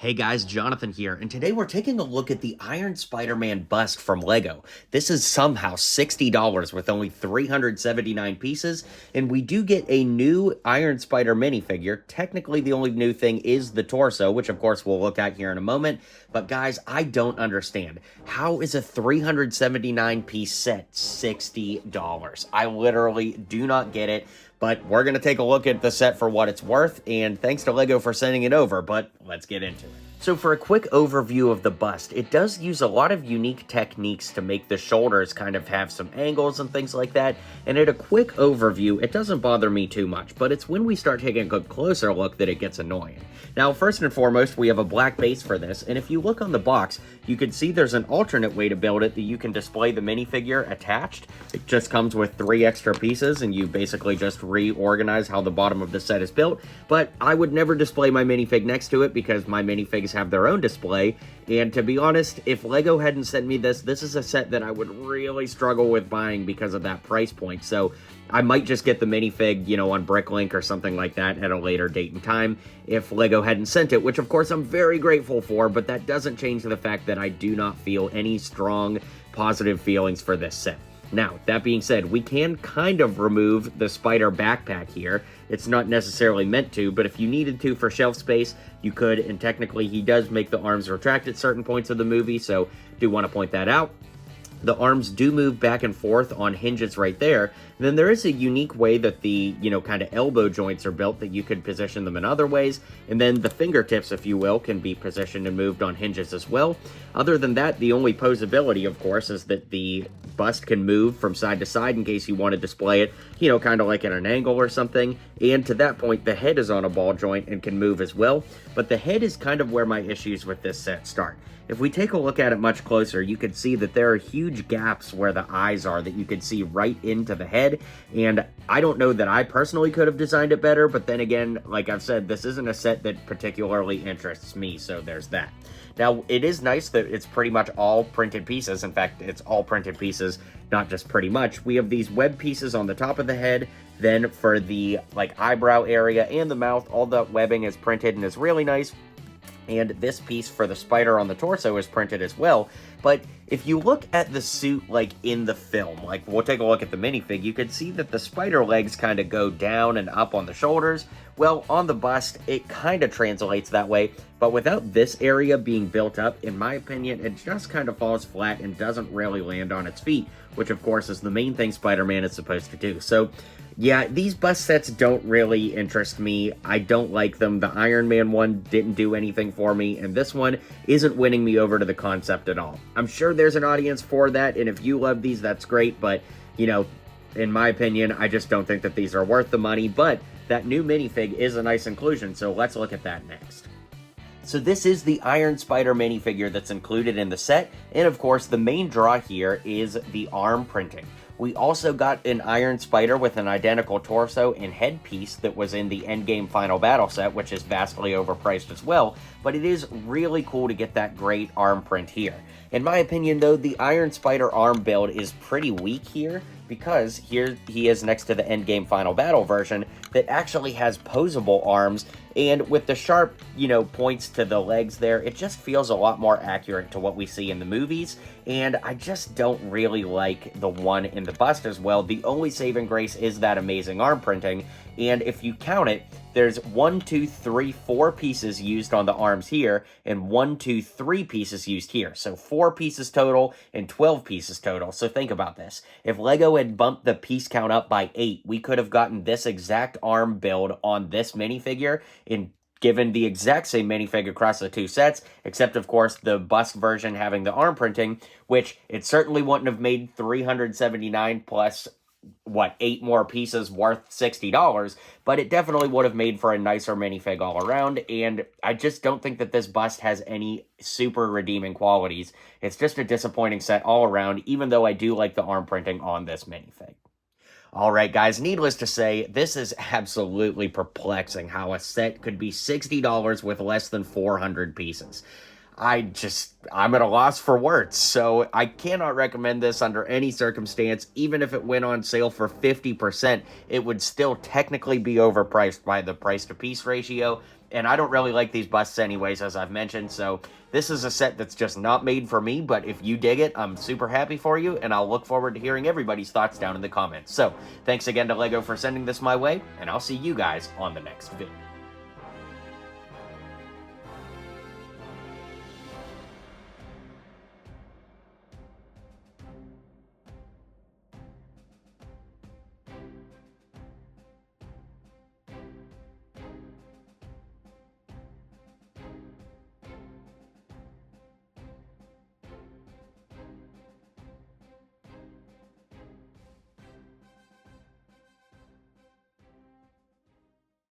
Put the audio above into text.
Hey guys, Jonathan here, and today we're taking a look at the Iron Spider-Man bust from LEGO. This is somehow $60 with only 379 pieces, and we do get a new Iron Spider minifigure. Technically, the only new thing is the torso, which of course we'll look at here in a moment. But guys, I don't understand. How is a 379 piece set $60? I literally do not get it. But we're going to take a look at the set for what it's worth, and thanks to LEGO for sending it over, but let's get into it. So for a quick overview of the bust, it does use a lot of unique techniques to make the shoulders kind of have some angles and things like that, and at a quick overview, it doesn't bother me too much, but it's when we start taking a closer look that it gets annoying. Now, first and foremost, we have a black base for this, and if you look on the box, you can see there's an alternate way to build it that you can display the minifigure attached. It just comes with 3 extra pieces, and you basically just reorganize how the bottom of the set is built, but I would never display my minifig next to it because my minifigs have their own display, and to be honest, if LEGO hadn't sent me this is a set that I would really struggle with buying because of that price point, so I might just get the minifig, you know, on Bricklink or something like that at a later date and time if LEGO hadn't sent it, which of course I'm very grateful for, but that doesn't change the fact that I do not feel any strong positive feelings for this set. Now, that being said, we can kind of remove the spider backpack here. It's not necessarily meant to, but if you needed to for shelf space, you could, and technically he does make the arms retract at certain points of the movie, so do want to point that out. The arms do move back and forth on hinges right there. And then there is a unique way that the, kind of elbow joints are built that you could position them in other ways. And then the fingertips, if you will, can be positioned and moved on hinges as well. Other than that, the only posability, of course, is that the bust can move from side to side in case you want to display it, kind of like at an angle or something. And to that point, the head is on a ball joint and can move as well. But the head is kind of where my issues with this set start. If we take a look at it much closer, you can see that there are huge gaps where the eyes are that you can see right into the head, and I don't know that I personally could have designed it better, but then again, like I've said, this isn't a set that particularly interests me, so there's that. Now, it is nice that it's pretty much all printed pieces. In fact, it's all printed pieces, not just pretty much. We have these web pieces on the top of the head, then for the eyebrow area and the mouth, all the webbing is printed and is really nice. And this piece for the spider on the torso is printed as well. But if you look at the suit, in the film, we'll take a look at the minifig, you can see that the spider legs kind of go down and up on the shoulders. Well, on the bust, it kind of translates that way, but without this area being built up, in my opinion, it just kind of falls flat and doesn't really land on its feet, which of course is the main thing Spider-Man is supposed to do. So yeah, these bust sets don't really interest me. I don't like them. The Iron Man one didn't do anything for me, and this one isn't winning me over to the concept at all. I'm sure there's an audience for that, and if you love these, that's great, but, in my opinion, I just don't think that these are worth the money, but that new minifig is a nice inclusion, so let's look at that next. So this is the Iron Spider minifigure that's included in the set, and of course the main draw here is the arm printing. We also got an Iron Spider with an identical torso and headpiece that was in the Endgame Final Battle set, which is vastly overpriced as well, but it is really cool to get that great arm print here. In my opinion though, the Iron Spider arm build is pretty weak here, because here he is next to the Endgame Final Battle version that actually has posable arms, and with the sharp, points to the legs there, it just feels a lot more accurate to what we see in the movies, and I just don't really like the one in the bust as well. The only saving grace is that amazing arm printing, and if you count it, there's 4 pieces used on the arms here, and 3 pieces used here. So 4 pieces total and 12 pieces total. So think about this. If LEGO had bumped the piece count up by 8, we could have gotten this exact arm build on this minifigure and given the exact same minifig across the 2 sets, except of course the bust version having the arm printing, which it certainly wouldn't have made 379 plus 8 more pieces worth $60, but it definitely would have made for a nicer minifig all around, and I just don't think that this bust has any super redeeming qualities. It's just a disappointing set all around, even though I do like the arm printing on this minifig. Alright guys, needless to say, this is absolutely perplexing how a set could be $60 with less than 400 pieces. I'm at a loss for words, so I cannot recommend this under any circumstance. Even if it went on sale for 50%, it would still technically be overpriced by the price to piece ratio, And I don't really like these busts anyways, as I've mentioned, so this is a set that's just not made for me, but if you dig it, I'm super happy for you, and I'll look forward to hearing everybody's thoughts down in the comments. So, thanks again to LEGO for sending this my way, and I'll see you guys on the next video.